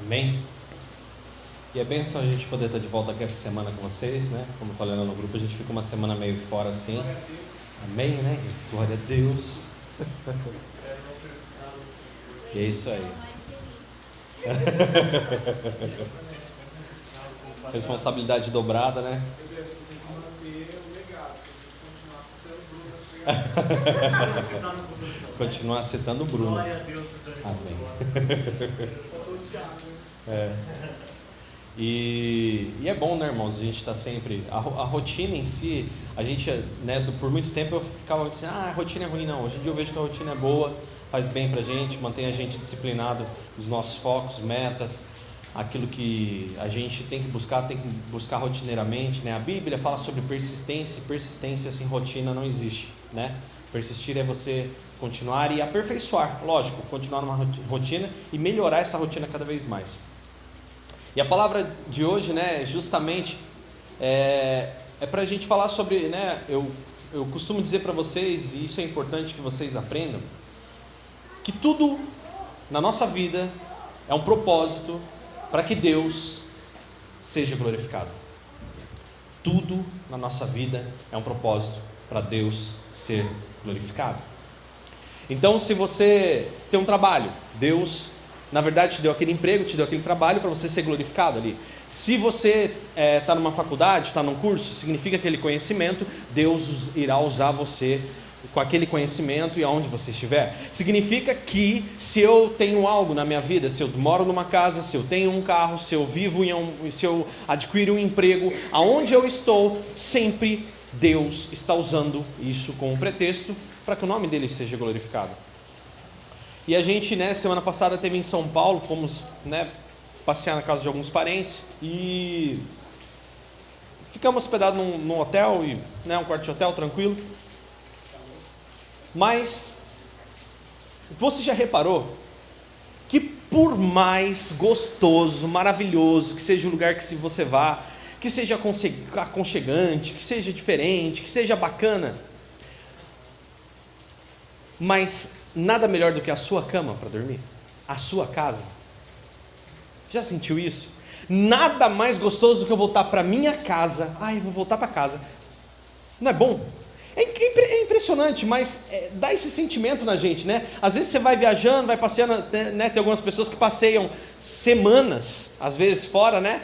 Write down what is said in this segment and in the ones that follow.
Amém? E é bênção a gente poder estar de volta aqui essa semana com vocês, né? Como eu falei lá no grupo, a gente fica uma semana meio fora assim. Amém, né? Glória a Deus. E é isso aí. Responsabilidade dobrada, né? Continuar citando o Bruno. Amém. E é bom, né, irmãos? A gente está sempre. A rotina em si, a gente, né, por muito tempo eu ficava dizendo, a rotina é ruim, não. Hoje em dia eu vejo que a rotina é boa, faz bem pra gente, mantém a gente disciplinado nos nossos focos, metas, aquilo que a gente tem que buscar rotineiramente, né? A Bíblia fala sobre persistência, e persistência sem rotina não existe, né? Persistir é você continuar e aperfeiçoar, lógico, continuar numa rotina e melhorar essa rotina cada vez mais. E a palavra de hoje, né, justamente é para a gente falar sobre, né, eu costumo dizer para vocês, e isso é importante que vocês aprendam, que tudo na nossa vida é um propósito para que Deus seja glorificado. Tudo na nossa vida é um propósito para Deus ser glorificado. Então, se você tem um trabalho, Deus, na verdade, te deu aquele emprego, te deu aquele trabalho para você ser glorificado ali. Se você está numa faculdade, está num curso, significa aquele conhecimento, Deus irá usar você com aquele conhecimento e aonde você estiver. Significa que se eu tenho algo na minha vida, se eu moro numa casa, se eu tenho um carro, se eu vivo se eu adquiro um emprego, aonde eu estou, sempre Deus está usando isso como pretexto para que o nome dele seja glorificado. E a gente, né, semana passada esteve em São Paulo, fomos, né, passear na casa de alguns parentes e ficamos hospedados num hotel, né, um quarto de hotel tranquilo. Mas você já reparou que por mais gostoso, maravilhoso que seja o lugar que você vá, que seja aconchegante, que seja diferente, que seja bacana, mas nada melhor do que a sua cama para dormir, a sua casa. Já sentiu isso? Nada mais gostoso do que eu voltar para minha casa. Ai, vou voltar para casa. Não é bom? É impressionante, mas dá esse sentimento na gente, né? Às vezes você vai viajando, vai passeando, né? Tem algumas pessoas que passeiam semanas, às vezes fora, né?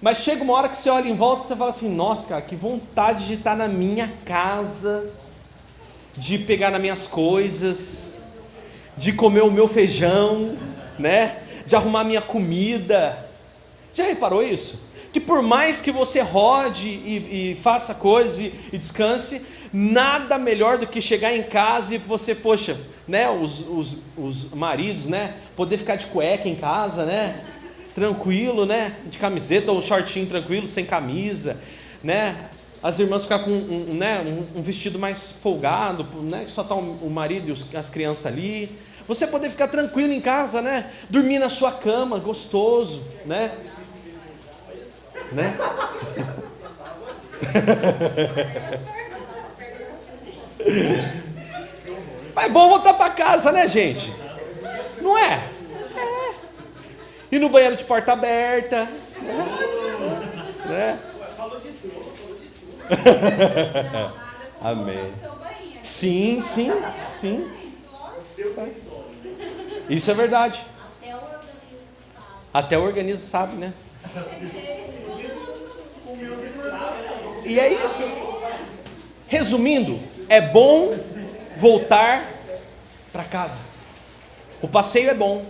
Mas chega uma hora que você olha em volta e você fala assim, nossa, cara, que vontade de estar na minha casa, de pegar nas minhas coisas, de comer o meu feijão, né? De arrumar minha comida. Já reparou isso? Que por mais que você rode e faça coisas e descanse, nada melhor do que chegar em casa e você, poxa, né? Os maridos, né? Poder ficar de cueca em casa, né? Tranquilo, né? De camiseta ou shortinho tranquilo, sem camisa, né? As irmãs ficar com um vestido mais folgado, né? Só está o marido e as crianças ali. Você poder ficar tranquilo em casa, né? Dormir na sua cama, gostoso, né? Mas é bom voltar para casa, né, gente? Não é? E no banheiro de porta aberta, né? Amém. Sim. Isso é verdade. Até o organismo sabe, né? E é isso. Resumindo, é bom voltar para casa. O passeio é bom.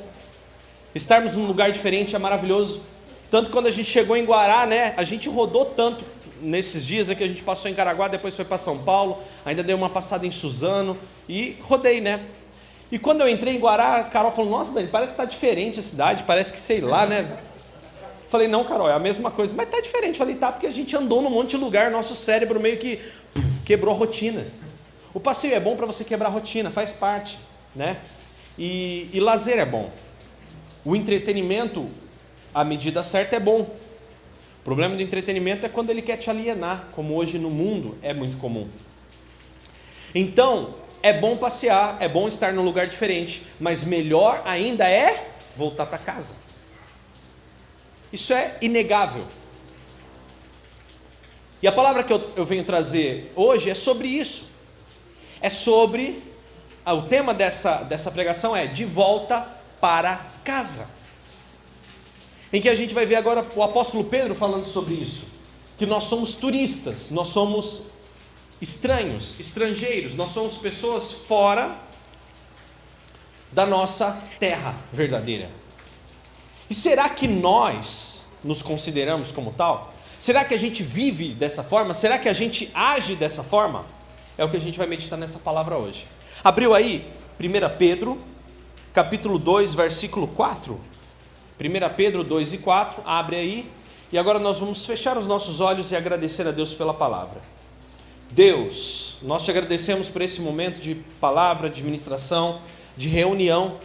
Estarmos num lugar diferente é maravilhoso. Tanto quando a gente chegou em Guará, né? A gente rodou tanto nesses dias, né, que a gente passou em Caraguá, depois foi para São Paulo, ainda dei uma passada em Suzano e rodei, né? E quando eu entrei em Guará, a Carol falou, nossa, Dani, parece que tá diferente a cidade, parece que sei lá, né? Falei, não, Carol, é a mesma coisa, mas tá diferente. Falei, tá, porque a gente andou num monte de lugar, nosso cérebro meio que quebrou a rotina. O passeio é bom para você quebrar a rotina, faz parte, né? E lazer é bom. O entretenimento, a medida certa, é bom. O problema do entretenimento é quando ele quer te alienar, como hoje no mundo é muito comum. Então, É bom passear, é bom estar num lugar diferente, mas melhor ainda é voltar para casa. Isso é inegável. E a palavra que eu venho trazer hoje é sobre isso. É sobre, o tema dessa pregação é de volta para casa. Em que a gente vai ver agora o apóstolo Pedro falando sobre isso. Que nós somos turistas, nós somos estranhos, estrangeiros, nós somos pessoas fora da nossa terra verdadeira. E será que nós nos consideramos como tal? Será que a gente vive dessa forma? Será que a gente age dessa forma? É o que a gente vai meditar nessa palavra hoje. Abriu aí 1 Pedro, capítulo 2, versículo 4. 1 Pedro 2 e 4, abre aí. E agora nós vamos fechar os nossos olhos e agradecer a Deus pela palavra. Deus, nós te agradecemos por esse momento de palavra, de ministração, de reunião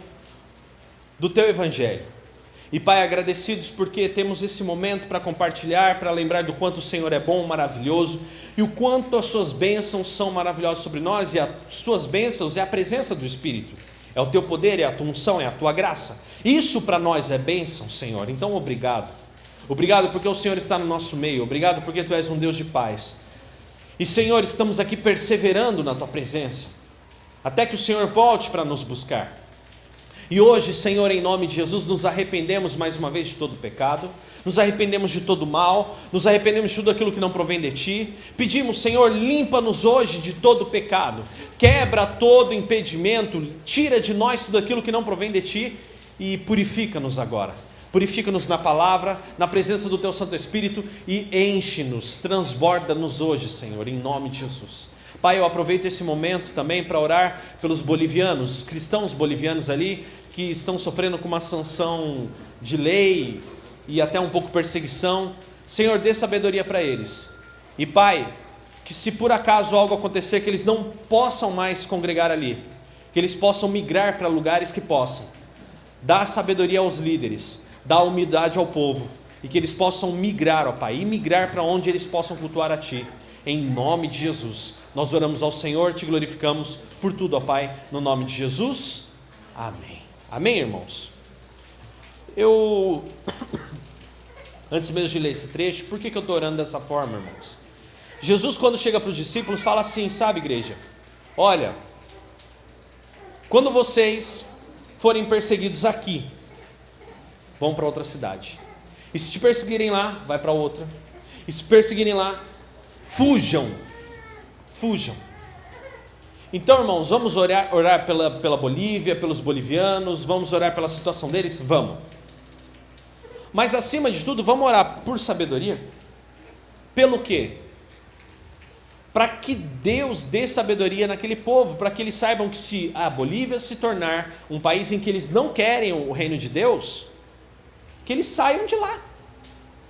do teu evangelho. E Pai, agradecidos porque temos esse momento para compartilhar, para lembrar do quanto o Senhor é bom, maravilhoso, e o quanto as suas bênçãos são maravilhosas sobre nós, e as suas bênçãos é a presença do Espírito, é o teu poder, é a tua unção, é a tua graça. Isso para nós é bênção, Senhor. Então obrigado. Obrigado porque o Senhor está no nosso meio, obrigado porque tu és um Deus de paz. E Senhor, estamos aqui perseverando na tua presença, até que o Senhor volte para nos buscar. E hoje, Senhor, em nome de Jesus, nos arrependemos mais uma vez de todo pecado, nos arrependemos de todo mal, nos arrependemos de tudo aquilo que não provém de Ti. Pedimos, Senhor, limpa-nos hoje de todo pecado, quebra todo impedimento, tira de nós tudo aquilo que não provém de Ti e purifica-nos agora. Purifica-nos na palavra, na presença do Teu Santo Espírito e enche-nos, transborda-nos hoje, Senhor, em nome de Jesus. Pai, eu aproveito esse momento também para orar pelos bolivianos, os cristãos bolivianos ali, que estão sofrendo com uma sanção de lei e até um pouco perseguição. Senhor, dê sabedoria para eles. E Pai, que se por acaso algo acontecer, que eles não possam mais congregar ali, que eles possam migrar para lugares que possam. Dá sabedoria aos líderes, dá humildade ao povo, e que eles possam migrar, ó Pai, e migrar para onde eles possam cultuar a Ti, em nome de Jesus. Nós oramos ao Senhor, te glorificamos por tudo, ó Pai, no nome de Jesus, amém. Amém, irmãos? Antes mesmo de ler esse trecho, por que eu estou orando dessa forma, irmãos? Jesus, quando chega para os discípulos, fala assim, sabe, igreja? Olha, quando vocês forem perseguidos aqui, vão para outra cidade. E se te perseguirem lá, vai para outra. E se perseguirem lá, fujam. Fujam. Então, irmãos, vamos orar pela Bolívia, pelos bolivianos, vamos orar pela situação deles? Vamos. Mas acima de tudo, vamos orar por sabedoria? Pelo quê? Para que Deus dê sabedoria naquele povo, para que eles saibam que se a Bolívia se tornar um país em que eles não querem o reino de Deus, que eles saiam de lá.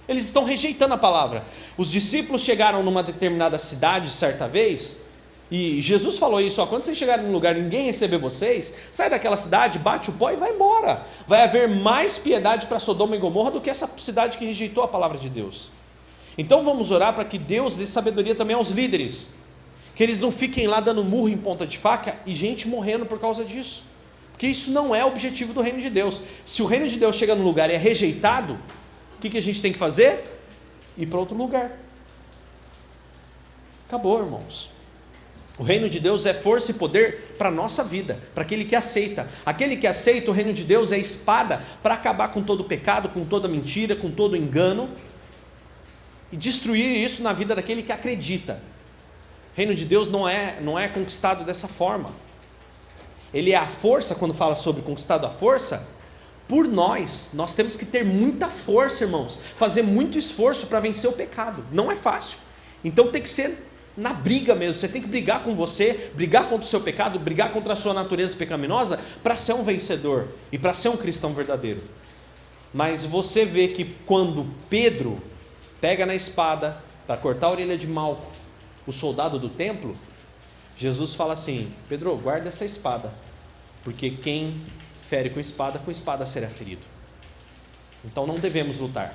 Eles estão rejeitando a palavra. Os discípulos chegaram numa determinada cidade certa vez, e Jesus falou isso, ó, quando vocês chegarem num lugar e ninguém receber vocês, sai daquela cidade, bate o pó e vai embora. Vai haver mais piedade para Sodoma e Gomorra do que essa cidade que rejeitou a palavra de Deus. Então vamos orar para que Deus dê sabedoria também aos líderes, que eles não fiquem lá dando murro em ponta de faca e gente morrendo por causa disso, porque isso não é o objetivo do reino de Deus. Se o reino de Deus chega num lugar e é rejeitado, o que a gente tem que fazer? Ir para outro lugar. Acabou, irmãos. O reino de Deus é força e poder para a nossa vida, para aquele que aceita. Aquele que aceita o reino de Deus é espada para acabar com todo pecado, com toda mentira, com todo engano, e destruir isso na vida daquele que acredita. O reino de Deus não é conquistado dessa forma. Ele é a força, quando fala sobre conquistado a força, por nós temos que ter muita força, irmãos, fazer muito esforço para vencer o pecado, não é fácil. Então tem que ser na briga mesmo, você tem que brigar com você, brigar contra o seu pecado, brigar contra a sua natureza pecaminosa, para ser um vencedor, e para ser um cristão verdadeiro. Mas você vê que quando Pedro pega na espada, para cortar a orelha de Malco, o soldado do templo, Jesus fala assim, Pedro, guarda essa espada, porque quem fere com espada será ferido. Então não devemos lutar.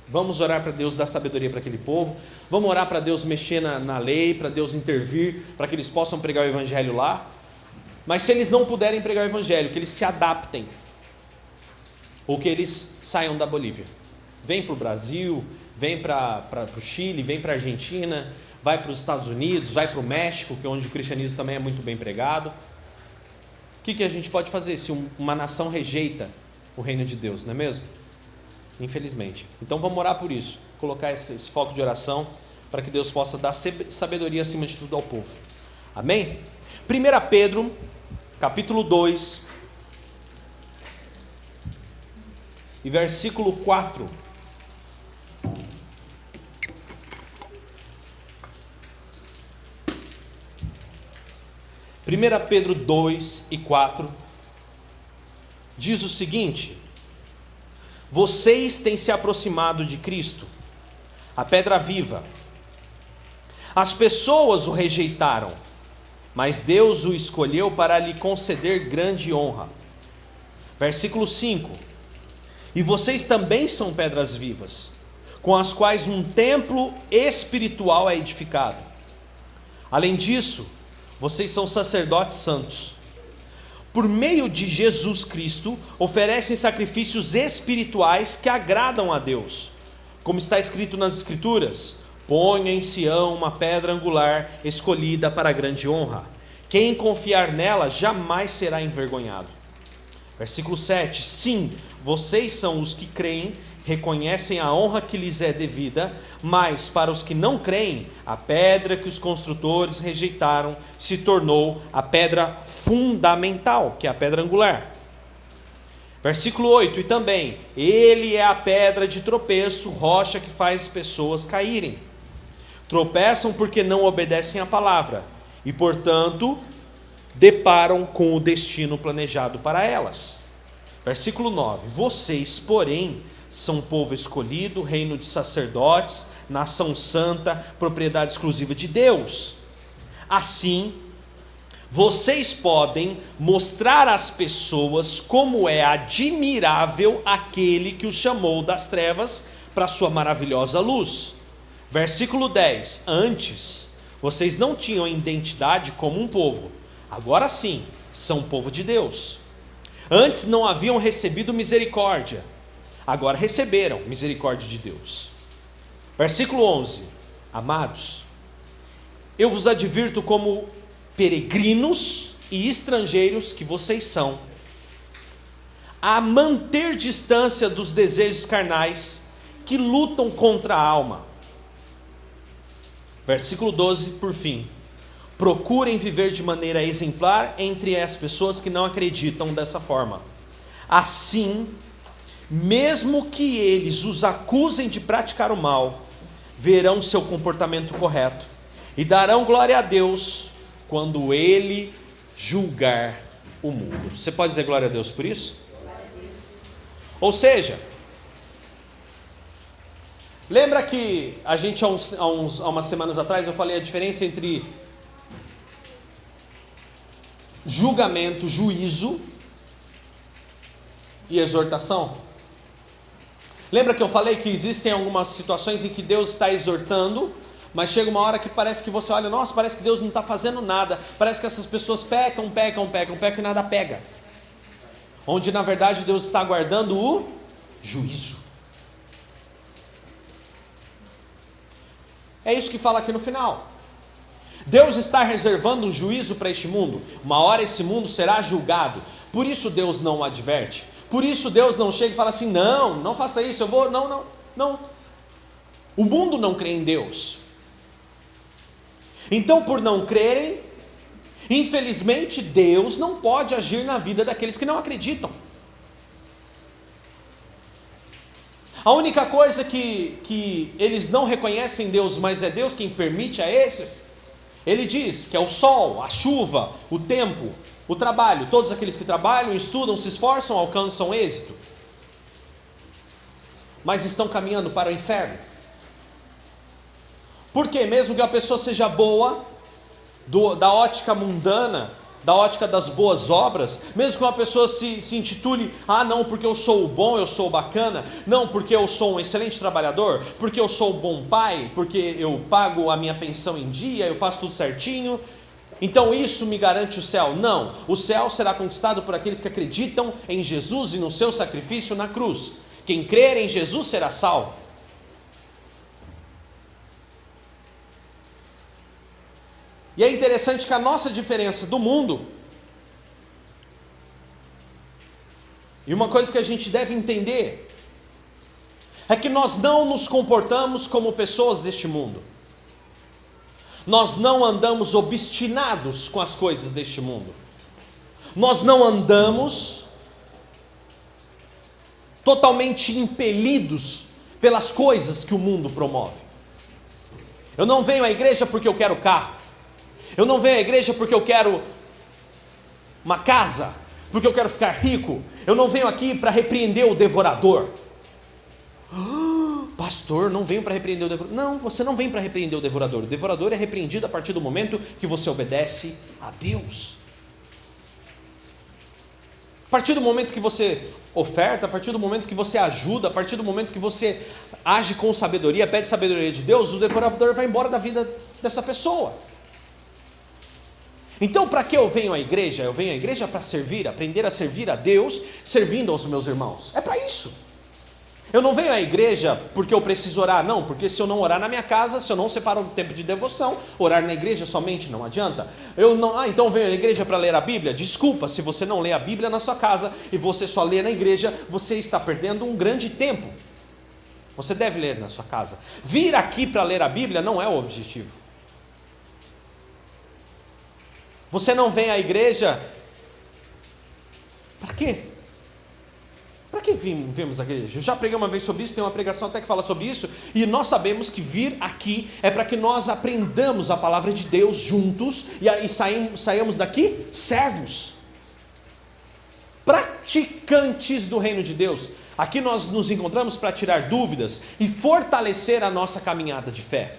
Vamos orar para Deus dar sabedoria para aquele povo, vamos orar para Deus mexer na lei, para Deus intervir, para que eles possam pregar o evangelho lá, Mas se eles não puderem pregar o evangelho, que eles se adaptem, ou que eles saiam da Bolívia. Vem para o Brasil, vem para o Chile, vem para a Argentina, vai para os Estados Unidos, vai para o México, que é onde o cristianismo também é muito bem pregado. O que a gente pode fazer se uma nação rejeita o reino de Deus, não é mesmo? Infelizmente. Então vamos orar por isso, colocar esse foco de oração, para que Deus possa dar sabedoria acima de tudo ao povo. Amém? 1 Pedro, capítulo 2, e versículo 4. Primeira Pedro 2 e 4 diz o seguinte: vocês têm se aproximado de Cristo, a pedra viva. As pessoas o rejeitaram, mas Deus o escolheu para lhe conceder grande honra. Versículo 5: e vocês também são pedras vivas, com as quais um templo espiritual é edificado. Além disso, vocês são sacerdotes santos. Por meio de Jesus Cristo, oferecem sacrifícios espirituais que agradam a Deus. Como está escrito nas Escrituras: ponha em Sião uma pedra angular, escolhida para grande honra. Quem confiar nela jamais será envergonhado. Versículo 7: sim, vocês são os que creem, reconhecem a honra que lhes é devida, mas para os que não creem, a pedra que os construtores rejeitaram se tornou a pedra fundamental, que é a pedra angular. Versículo 8: e também, ele é a pedra de tropeço, rocha que faz pessoas caírem. Tropeçam porque não obedecem à palavra, e portanto, deparam com o destino planejado para elas. Versículo 9: vocês, porém, são povo escolhido, reino de sacerdotes, nação santa, propriedade exclusiva de Deus. Assim, vocês podem mostrar às pessoas como é admirável aquele que os chamou das trevas para a sua maravilhosa luz. Versículo 10: antes, vocês não tinham identidade como um povo, agora sim, são povo de Deus. Antes não haviam recebido misericórdia, agora receberam misericórdia de Deus. Versículo 11: amados, eu vos advirto como peregrinos e estrangeiros que vocês são, a manter distância dos desejos carnais que lutam contra a alma. Versículo 12, por fim: procurem viver de maneira exemplar entre as pessoas que não acreditam dessa forma. Assim, mesmo que eles os acusem de praticar o mal, verão seu comportamento correto e darão glória a Deus quando Ele julgar o mundo. Você pode dizer glória a Deus por isso? Ou seja, lembra que a gente há umas semanas atrás eu falei a diferença entre julgamento, juízo e exortação? Lembra que eu falei que existem algumas situações em que Deus está exortando, mas chega uma hora que parece que você olha, nossa, parece que Deus não está fazendo nada, parece que essas pessoas pecam e nada pega. Onde na verdade Deus está aguardando o juízo. É isso que fala aqui no final. Deus está reservando um juízo para este mundo. Uma hora esse mundo será julgado. Por isso Deus não o adverte. Por isso Deus não chega e fala assim, não faça isso, eu vou, não. O mundo não crê em Deus. Então, por não crerem, infelizmente Deus não pode agir na vida daqueles que não acreditam. A única coisa que eles não reconhecem Deus, mas é Deus quem permite a esses, Ele diz que é o sol, a chuva, o tempo, o trabalho. Todos aqueles que trabalham, estudam, se esforçam, alcançam êxito, mas estão caminhando para o inferno. Porque mesmo que a pessoa seja boa, da ótica mundana, da ótica das boas obras, mesmo que uma pessoa se intitule, não, porque eu sou bom, eu sou bacana, não, porque eu sou um excelente trabalhador, porque eu sou um bom pai, porque eu pago a minha pensão em dia, eu faço tudo certinho, Então isso me garante o céu? Não, o céu será conquistado por aqueles que acreditam em Jesus e no seu sacrifício na cruz. Quem crer em Jesus será salvo. E é interessante que a nossa diferença do mundo, e uma coisa que a gente deve entender, é que nós não nos comportamos como pessoas deste mundo. Nós não andamos obstinados com as coisas deste mundo. Nós não andamos totalmente impelidos pelas coisas que o mundo promove. Eu não venho à igreja porque eu quero carro. Eu não venho à igreja porque eu quero uma casa, porque eu quero ficar rico. Eu não venho aqui para repreender o devorador. Pastor, não venho para repreender o devorador. Não, você não vem para repreender o devorador. O devorador é repreendido a partir do momento que você obedece a Deus. A partir do momento que você oferta, a partir do momento que você ajuda, a partir do momento que você age com sabedoria, pede sabedoria de Deus, o devorador vai embora da vida dessa pessoa. Então, para que eu venho à igreja? Eu venho à igreja para servir, aprender a servir a Deus, servindo aos meus irmãos. É para isso. Eu não venho à igreja porque eu preciso orar, não, porque se eu não orar na minha casa, se eu não separo um tempo de devoção, orar na igreja somente não adianta. Então eu venho à igreja para ler a Bíblia? Desculpa, se você não lê a Bíblia na sua casa e você só lê na igreja, você está perdendo um grande tempo. Você deve ler na sua casa. Vir aqui para ler a Bíblia não é o objetivo. Você não vem à igreja para quê? Para que vimos à igreja? Eu já preguei uma vez sobre isso, tem uma pregação até que fala sobre isso, e nós sabemos que vir aqui é para que nós aprendamos a palavra de Deus juntos, e saímos daqui servos, praticantes do reino de Deus. Aqui nós nos encontramos para tirar dúvidas e fortalecer a nossa caminhada de fé.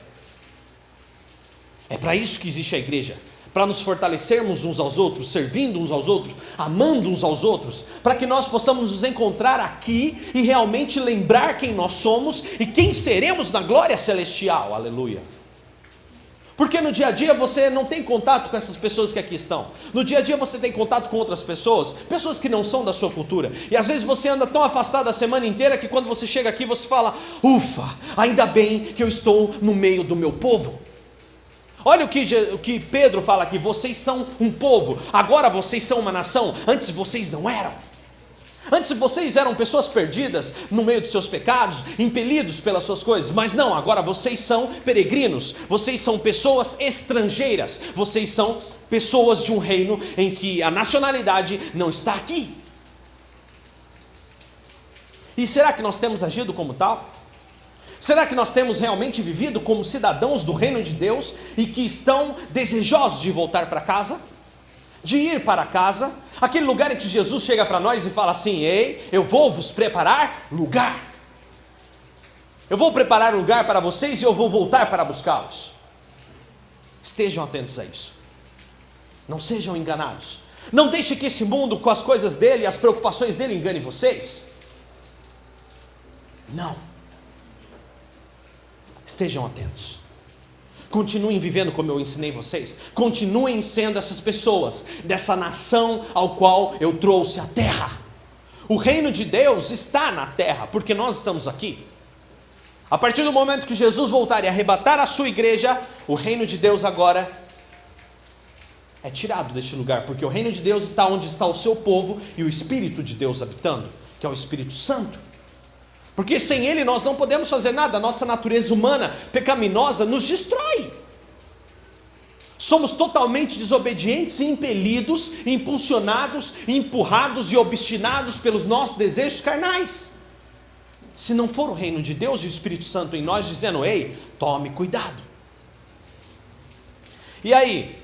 É para isso que existe a igreja. Para nos fortalecermos uns aos outros, servindo uns aos outros, amando uns aos outros, para que nós possamos nos encontrar aqui e realmente lembrar quem nós somos e quem seremos na glória celestial, aleluia. Porque no dia a dia você não tem contato com essas pessoas que aqui estão. No dia a dia você tem contato com outras pessoas, pessoas que não são da sua cultura. E às vezes você anda tão afastado a semana inteira que quando você chega aqui você fala: ufa, ainda bem que eu estou no meio do meu povo. Olha o que Pedro fala aqui: vocês são um povo, agora vocês são uma nação, antes vocês não eram. Antes vocês eram pessoas perdidas no meio dos seus pecados, impelidos pelas suas coisas, mas não, agora vocês são peregrinos, vocês são pessoas estrangeiras, vocês são pessoas de um reino em que a nacionalidade não está aqui. E será que nós temos agido como tal? Será que nós temos realmente vivido como cidadãos do reino de Deus e que estão desejosos de voltar para casa? De ir para casa? Aquele lugar em que Jesus chega para nós e fala assim: ei, eu vou vos preparar lugar. Eu vou preparar lugar para vocês e eu vou voltar para buscá-los. Estejam atentos a isso. Não sejam enganados. Não deixe que esse mundo, com as coisas dele, as preocupações dele, engane vocês. Não. Estejam atentos. Continuem vivendo como eu ensinei vocês. Continuem sendo essas pessoas, dessa nação ao qual eu trouxe a terra. O reino de Deus está na terra, porque nós estamos aqui. A partir do momento que Jesus voltar e arrebatar a sua igreja, o reino de Deus agora é tirado deste lugar, porque o reino de Deus está onde está o seu povo e o Espírito de Deus habitando, que é o Espírito Santo. Porque sem ele nós não podemos fazer nada. A nossa natureza humana pecaminosa nos destrói. Somos totalmente desobedientes e impelidos, impulsionados, empurrados e obstinados pelos nossos desejos carnais. Se não for o reino de Deus e o Espírito Santo em nós dizendo: ei, tome cuidado. E aí,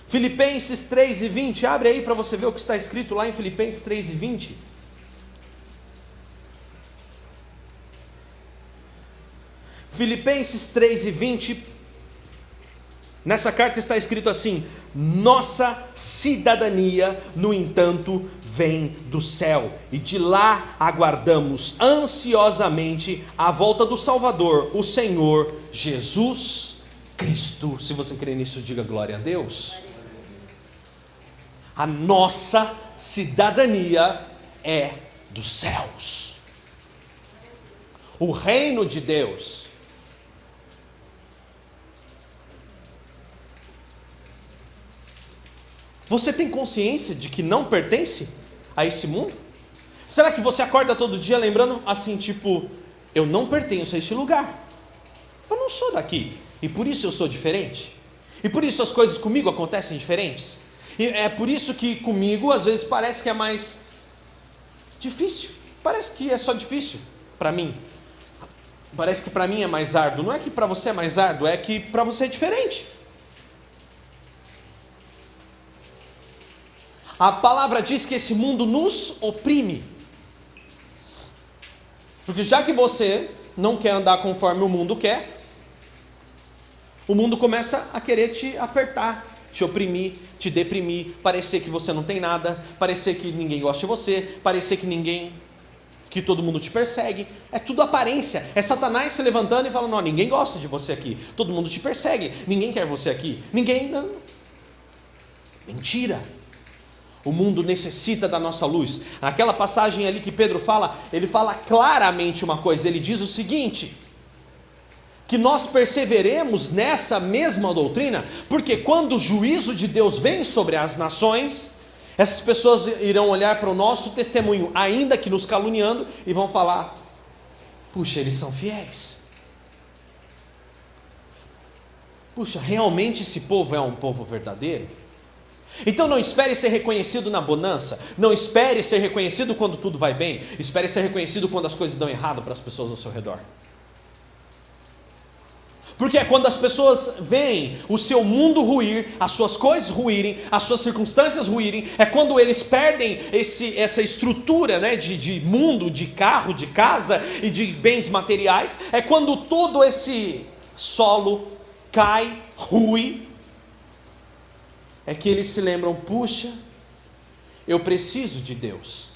Filipenses 3:20, abre aí para você ver o que está escrito lá em Filipenses 3:20. Filipenses 3:20, nessa carta está escrito assim: nossa cidadania, no entanto, vem do céu, e de lá aguardamos ansiosamente a volta do Salvador, o Senhor Jesus Cristo. Se você crê nisso, diga glória a Deus. A nossa cidadania é dos céus. O reino de Deus. Você tem consciência de que não pertence a esse mundo? Será que você acorda todo dia lembrando assim, tipo, eu não pertenço a este lugar. Eu não sou daqui. E por isso eu sou diferente. E por isso as coisas comigo acontecem diferentes. E é por isso que comigo às vezes parece que é mais difícil. Parece que é só difícil para mim. Parece que para mim é mais árduo. Não é que para você é mais árduo, é que para você é diferente. A palavra diz que esse mundo nos oprime. Porque já que você não quer andar conforme o mundo quer, o mundo começa a querer te apertar, te oprimir, te deprimir, parecer que você não tem nada, parecer que ninguém gosta de você, parecer que todo mundo te persegue. É tudo aparência. É Satanás se levantando e falando, não, ninguém gosta de você aqui, todo mundo te persegue, ninguém quer você aqui, ninguém... Não. Mentira. O mundo necessita da nossa luz. Naquela passagem ali que Pedro fala, ele fala claramente uma coisa, ele diz o seguinte, que nós perseveremos nessa mesma doutrina, porque quando o juízo de Deus vem sobre as nações, essas pessoas irão olhar para o nosso testemunho, ainda que nos caluniando, e vão falar, puxa, eles são fiéis. Puxa, realmente esse povo é um povo verdadeiro? Então não espere ser reconhecido na bonança, não espere ser reconhecido quando tudo vai bem, espere ser reconhecido quando as coisas dão errado para as pessoas ao seu redor. Porque é quando as pessoas veem o seu mundo ruir, as suas coisas ruírem, as suas circunstâncias ruírem, é quando eles perdem essa estrutura, né, de mundo, de carro, de casa e de bens materiais, é quando todo esse solo cai, rui, é que eles se lembram, puxa, eu preciso de Deus.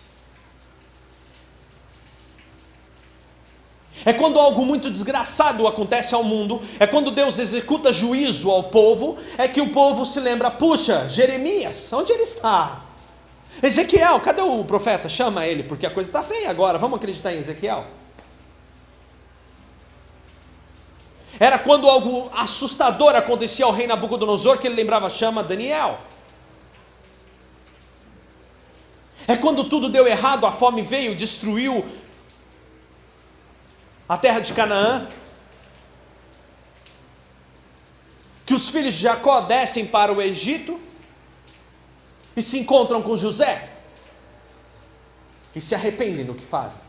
É quando algo muito desgraçado acontece ao mundo, é quando Deus executa juízo ao povo, é que o povo se lembra, puxa, Jeremias, onde ele está? Ezequiel, cadê o profeta? Chama ele, porque a coisa está feia agora, vamos acreditar em Ezequiel. Era quando algo assustador acontecia ao rei Nabucodonosor, que ele lembrava, chama Daniel. É quando tudo deu errado, a fome veio, destruiu a terra de Canaã, que os filhos de Jacó descem para o Egito, e se encontram com José, e se arrependem do que fazem.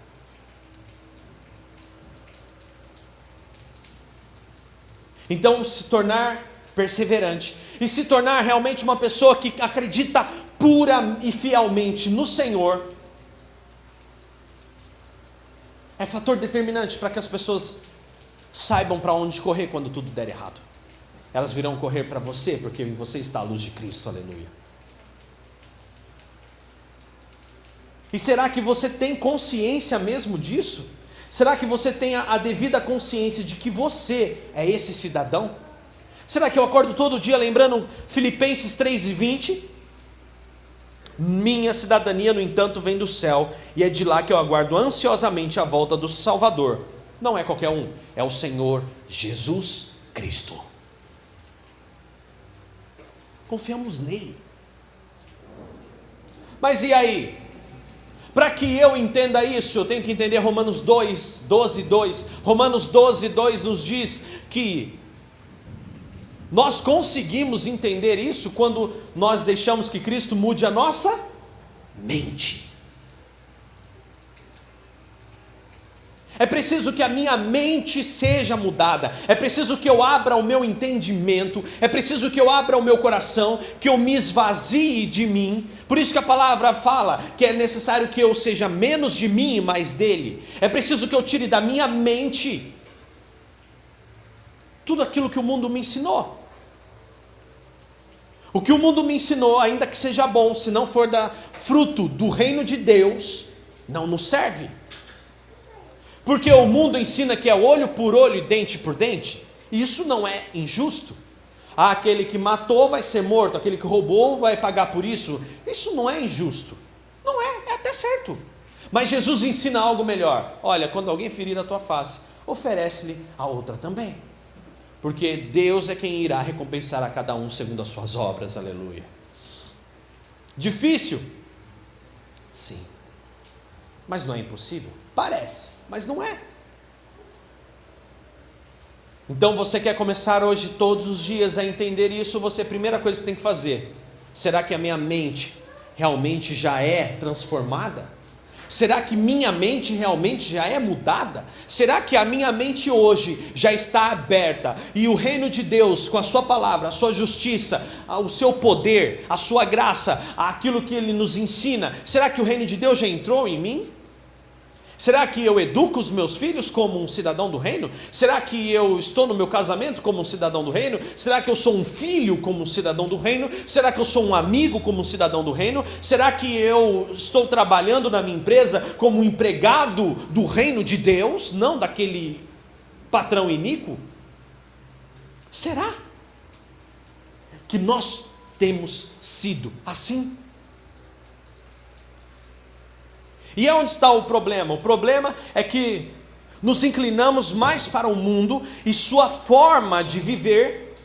Então se tornar perseverante, e se tornar realmente uma pessoa que acredita pura e fielmente no Senhor, é fator determinante para que as pessoas saibam para onde correr quando tudo der errado. Elas virão correr para você, porque em você está a luz de Cristo, aleluia. E será que você tem consciência mesmo disso? Será que você tem a devida consciência de que você é esse cidadão? Será que eu acordo todo dia lembrando Filipenses 3:20? Minha cidadania, no entanto, vem do céu, e é de lá que eu aguardo ansiosamente a volta do Salvador. Não é qualquer um, é o Senhor Jesus Cristo. Confiamos nele. Mas e aí? Para que eu entenda isso, eu tenho que entender Romanos 12:2. Romanos 12:2 nos diz que nós conseguimos entender isso quando nós deixamos que Cristo mude a nossa mente. É preciso que a minha mente seja mudada, é preciso que eu abra o meu entendimento, é preciso que eu abra o meu coração, que eu me esvazie de mim. Por isso que a palavra fala que é necessário que eu seja menos de mim e mais dele. É preciso que eu tire da minha mente tudo aquilo que o mundo me ensinou. O que o mundo me ensinou, ainda que seja bom, se não for da fruto do reino de Deus, não nos serve. Porque o mundo ensina que é olho por olho e dente por dente. Isso não é injusto. Aquele que matou vai ser morto, aquele que roubou vai pagar por isso. Isso não é injusto. Não é, é até certo. Mas Jesus ensina algo melhor. Olha, quando alguém ferir a tua face, oferece-lhe a outra também. Porque Deus é quem irá recompensar a cada um segundo as suas obras. Aleluia. Difícil? Sim. Mas não é impossível? Parece, mas não é. Então você quer começar hoje todos os dias a entender isso, a primeira coisa que tem que fazer, será que a minha mente realmente já é transformada? Será que minha mente realmente já é mudada? Será que a minha mente hoje já está aberta e o reino de Deus, com a sua palavra, a sua justiça, o seu poder, a sua graça, aquilo que Ele nos ensina, será que o reino de Deus já entrou em mim? Será que eu educo os meus filhos como um cidadão do reino? Será que eu estou no meu casamento como um cidadão do reino? Será que eu sou um filho como um cidadão do reino? Será que eu sou um amigo como um cidadão do reino? Será que eu estou trabalhando na minha empresa como um empregado do reino de Deus, não daquele patrão iníquo? Será que nós temos sido assim? E é onde está o problema? O problema é que nos inclinamos mais para o mundo e sua forma de viver,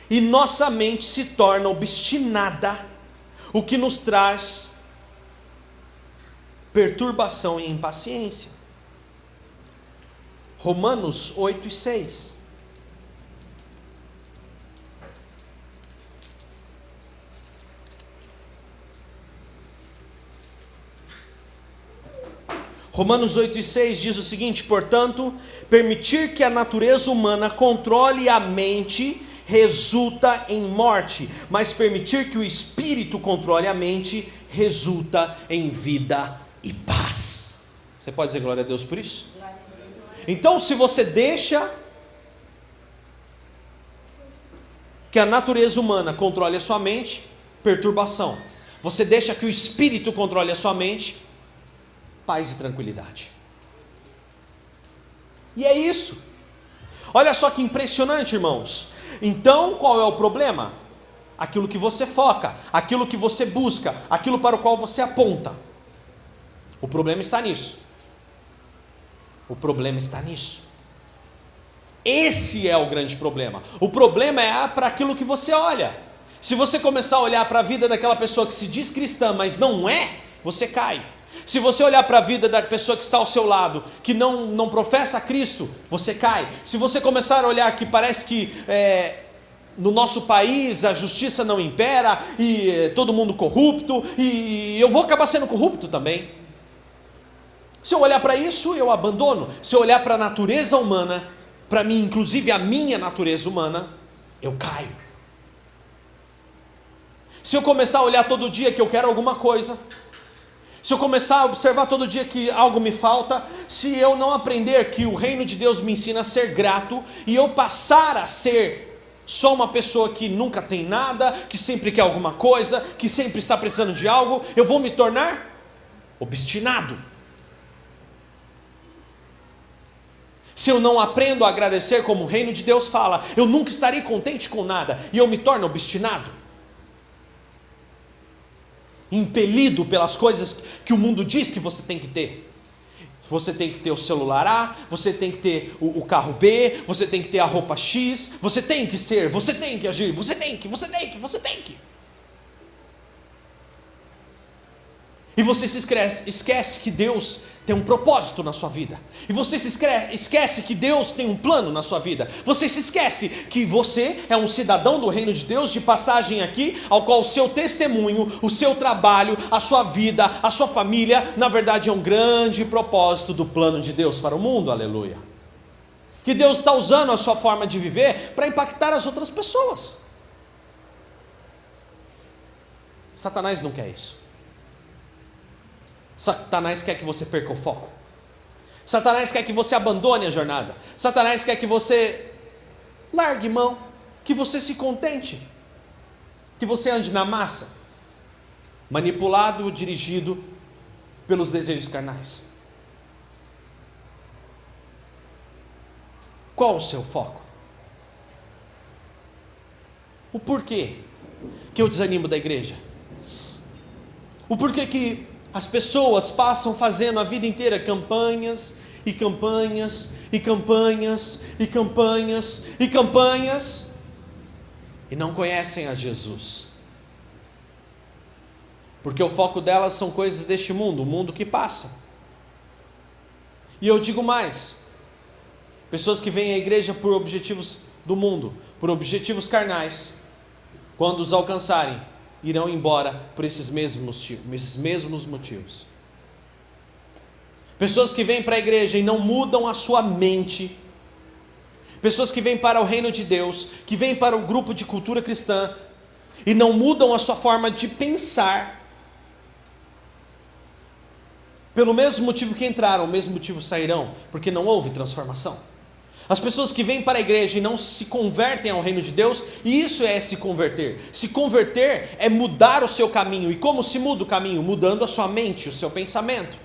e nossa mente se torna obstinada, o que nos traz perturbação e impaciência. Romanos 8:6. Romanos 8:6 diz o seguinte: portanto, permitir que a natureza humana controle a mente resulta em morte, mas permitir que o espírito controle a mente resulta em vida e paz. Você pode dizer glória a Deus por isso? Então, se você deixa que a natureza humana controle a sua mente, perturbação. Você deixa que o espírito controle a sua mente, paz e tranquilidade. E é isso. Olha só que impressionante, irmãos. Então, qual é o problema? Aquilo que você foca, aquilo que você busca, aquilo para o qual você aponta. O problema está nisso. O problema está nisso. Esse é o grande problema. O problema é para aquilo que você olha. Se você começar a olhar para a vida daquela pessoa que se diz cristã, mas não é, você cai. Se você olhar para a vida da pessoa que está ao seu lado, que não professa Cristo, você cai. Se você começar a olhar que parece que no nosso país a justiça não impera, e todo mundo corrupto, e eu vou acabar sendo corrupto também. Se eu olhar para isso, eu abandono. Se eu olhar para a natureza humana, para mim, inclusive a minha natureza humana, eu caio. Se eu começar a olhar todo dia que eu quero alguma coisa, se eu começar a observar todo dia que algo me falta, se eu não aprender que o reino de Deus me ensina a ser grato, e eu passar a ser só uma pessoa que nunca tem nada, que sempre quer alguma coisa, que sempre está precisando de algo, eu vou me tornar obstinado. Se eu não aprendo a agradecer como o reino de Deus fala, eu nunca estarei contente com nada, e eu me torno obstinado, impelido pelas coisas que o mundo diz que você tem que ter. Você tem que ter o celular A, você tem que ter o carro B, você tem que ter a roupa X, você tem que ser, você tem que agir, você tem que. E você se esquece que Deus tem um propósito na sua vida. E você se esquece que Deus tem um plano na sua vida. Você se esquece que você é um cidadão do reino de Deus de passagem aqui, ao qual o seu testemunho, o seu trabalho, a sua vida, a sua família, na verdade é um grande propósito do plano de Deus para o mundo. Aleluia. Que Deus está usando a sua forma de viver para impactar as outras pessoas. Satanás não quer isso. Satanás quer que você perca o foco. Satanás quer que você abandone a jornada. Satanás quer que você largue mão, que você se contente, que você ande na massa, manipulado, dirigido pelos desejos carnais. Qual o seu foco? O porquê que eu desanimo da igreja? O porquê que as pessoas passam fazendo a vida inteira campanhas e campanhas e campanhas e campanhas e campanhas e não conhecem a Jesus? Porque o foco delas são coisas deste mundo, o mundo que passa. E eu digo mais, pessoas que vêm à igreja por objetivos do mundo, por objetivos carnais, quando os alcançarem, irão embora por esses mesmos motivos. Pessoas que vêm para a igreja e não mudam a sua mente, pessoas que vêm para o reino de Deus, que vêm para o grupo de cultura cristã, e não mudam a sua forma de pensar, pelo mesmo motivo que entraram, o mesmo motivo sairão, porque não houve transformação. As pessoas que vêm para a igreja e não se convertem ao reino de Deus, e isso é se converter. Se converter é mudar o seu caminho. E como se muda o caminho? Mudando a sua mente, o seu pensamento.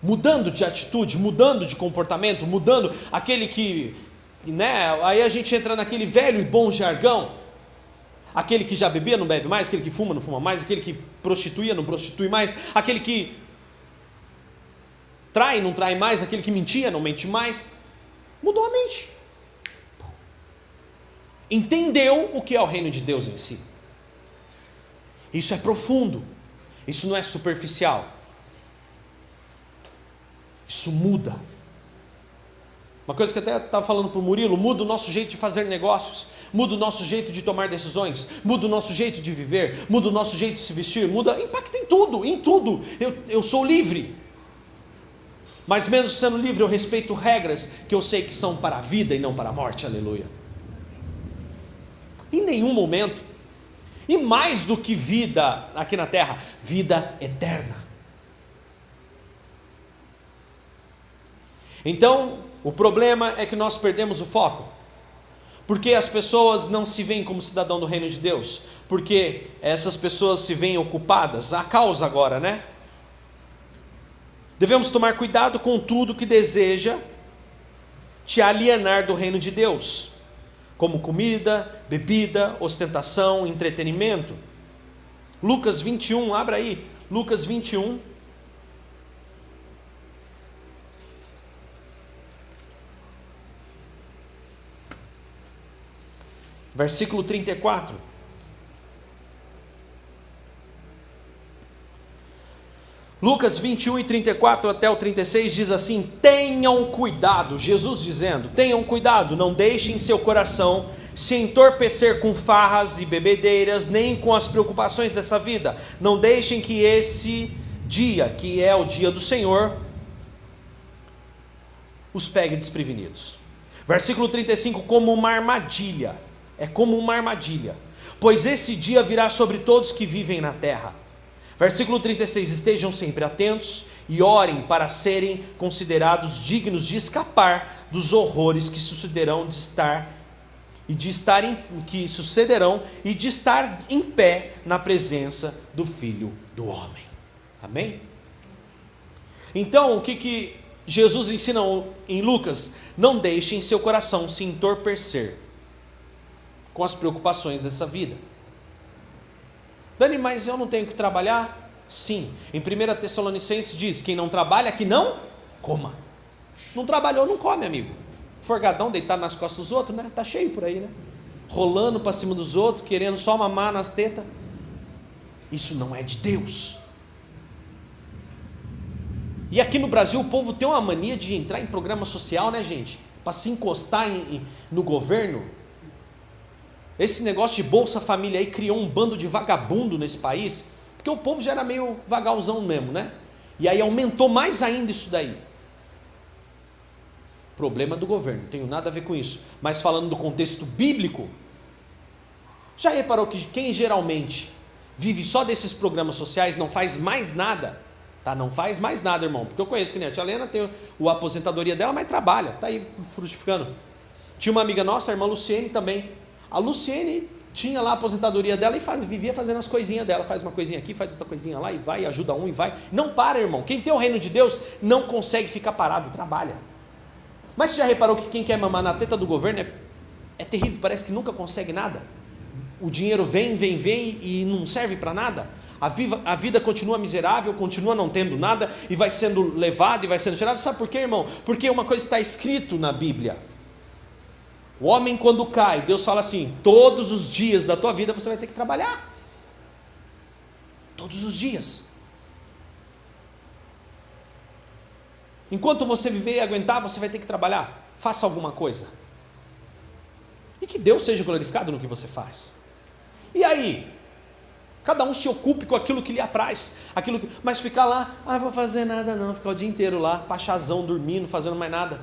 Mudando de atitude, mudando de comportamento, mudando aquele que, aí a gente entra naquele velho e bom jargão. Aquele que já bebia não bebe mais, aquele que fuma não fuma mais, aquele que prostituía não prostitui mais, aquele que trai não trai mais, aquele que mentia não mente mais. Mudou a mente. Entendeu o que é o reino de Deus em si. Isso é profundo. Isso não é superficial. Isso muda. Uma coisa que eu até estava falando para o Murilo, muda o nosso jeito de fazer negócios, muda o nosso jeito de tomar decisões, muda o nosso jeito de viver, muda o nosso jeito de se vestir, impacta em tudo, em tudo. Eu sou livre. Mas mesmo sendo livre, eu respeito regras que eu sei que são para a vida e não para a morte, aleluia. Em nenhum momento, e mais do que vida aqui na terra, vida eterna. Então, o problema é que nós perdemos o foco. Porque as pessoas não se veem como cidadão do reino de Deus. Porque essas pessoas se veem ocupadas. A causa agora, né? Devemos tomar cuidado com tudo que deseja te alienar do reino de Deus. Como comida, bebida, ostentação, entretenimento. Lucas 21, abra aí. Lucas 21. Versículo 34. Lucas 21 e 34 até o 36 diz assim: tenham cuidado, Jesus dizendo, tenham cuidado, não deixem seu coração se entorpecer com farras e bebedeiras, nem com as preocupações dessa vida. Não deixem que esse dia, que é o dia do Senhor, os pegue desprevenidos. Versículo 35, como uma armadilha. É como uma armadilha, pois esse dia virá sobre todos que vivem na terra. Versículo 36, estejam sempre atentos e orem para serem considerados dignos de escapar dos horrores que sucederão que sucederão e de estar em pé na presença do Filho do Homem. Amém? Então, o que Jesus ensina em Lucas? Não deixem seu coração se entorpecer com as preocupações dessa vida. Dani, mas eu não tenho que trabalhar? Sim. Em 1 Tessalonicenses diz, quem não trabalha, que não coma. Não trabalhou, não come, amigo. Forgadão, deitado nas costas dos outros, né? Tá cheio por aí, né? Rolando para cima dos outros, querendo só mamar nas tetas. Isso não é de Deus. E aqui no Brasil o povo tem uma mania de entrar em programa social, né, gente? Para se encostar no governo. Esse negócio de Bolsa Família aí criou um bando de vagabundo nesse país, porque o povo já era meio vagalzão mesmo, né? E aí aumentou mais ainda isso daí. Problema do governo, não tenho nada a ver com isso. Mas falando do contexto bíblico, já reparou que quem geralmente vive só desses programas sociais não faz mais nada? Tá? Não faz mais nada, irmão. Porque eu conheço que nem a tia Lena tem a aposentadoria dela, mas trabalha, tá aí frutificando. Tinha uma amiga nossa, a irmã Luciene também. A Luciene tinha lá a aposentadoria dela e vivia fazendo as coisinhas dela. Faz uma coisinha aqui, faz outra coisinha lá e vai, ajuda um e vai. Não para, irmão. Quem tem o reino de Deus não consegue ficar parado, trabalha. Mas você já reparou que quem quer mamar na teta do governo é terrível, parece que nunca consegue nada. O dinheiro vem e não serve para nada. A vida continua miserável, continua não tendo nada e vai sendo levado e vai sendo tirado. Sabe por quê, irmão? Porque uma coisa está escrito na Bíblia. O homem quando cai, Deus fala assim: todos os dias da tua vida você vai ter que trabalhar. Todos os dias. Enquanto você viver e aguentar, você vai ter que trabalhar. Faça alguma coisa. E que Deus seja glorificado no que você faz. E aí? Cada um se ocupe com aquilo que lhe apraz. Mas ficar lá, vou fazer nada não. Ficar o dia inteiro lá, pachazão, dormindo, fazendo mais nada.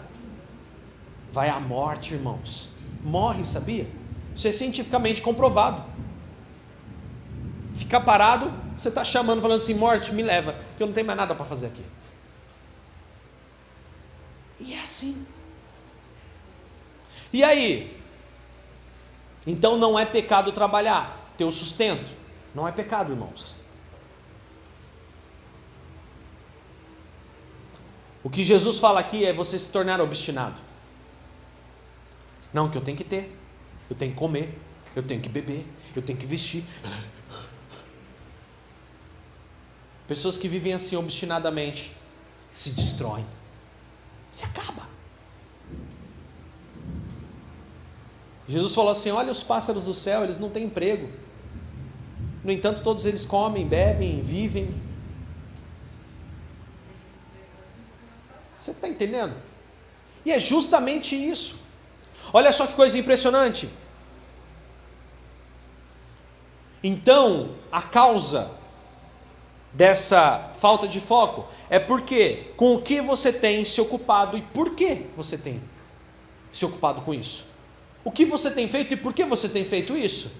Vai à morte, irmãos. Morre, sabia? Isso é cientificamente comprovado. Ficar parado, você está chamando, falando assim: morte, me leva, porque eu não tenho mais nada para fazer aqui. E é assim. E aí? Então não é pecado trabalhar, ter o sustento. Não é pecado, irmãos. O que Jesus fala aqui é você se tornar obstinado. Não, que eu tenho que ter, eu tenho que comer, eu tenho que beber, eu tenho que vestir. Pessoas que vivem assim obstinadamente se destroem, se acaba. Jesus falou assim: olha os pássaros do céu, eles não têm emprego, no entanto todos eles comem, bebem, vivem. Você está entendendo? E é justamente isso. Olha só que coisa impressionante. Então, a causa dessa falta de foco é porque com o que você tem se ocupado e por que você tem se ocupado com isso. O que você tem feito e por que você tem feito isso.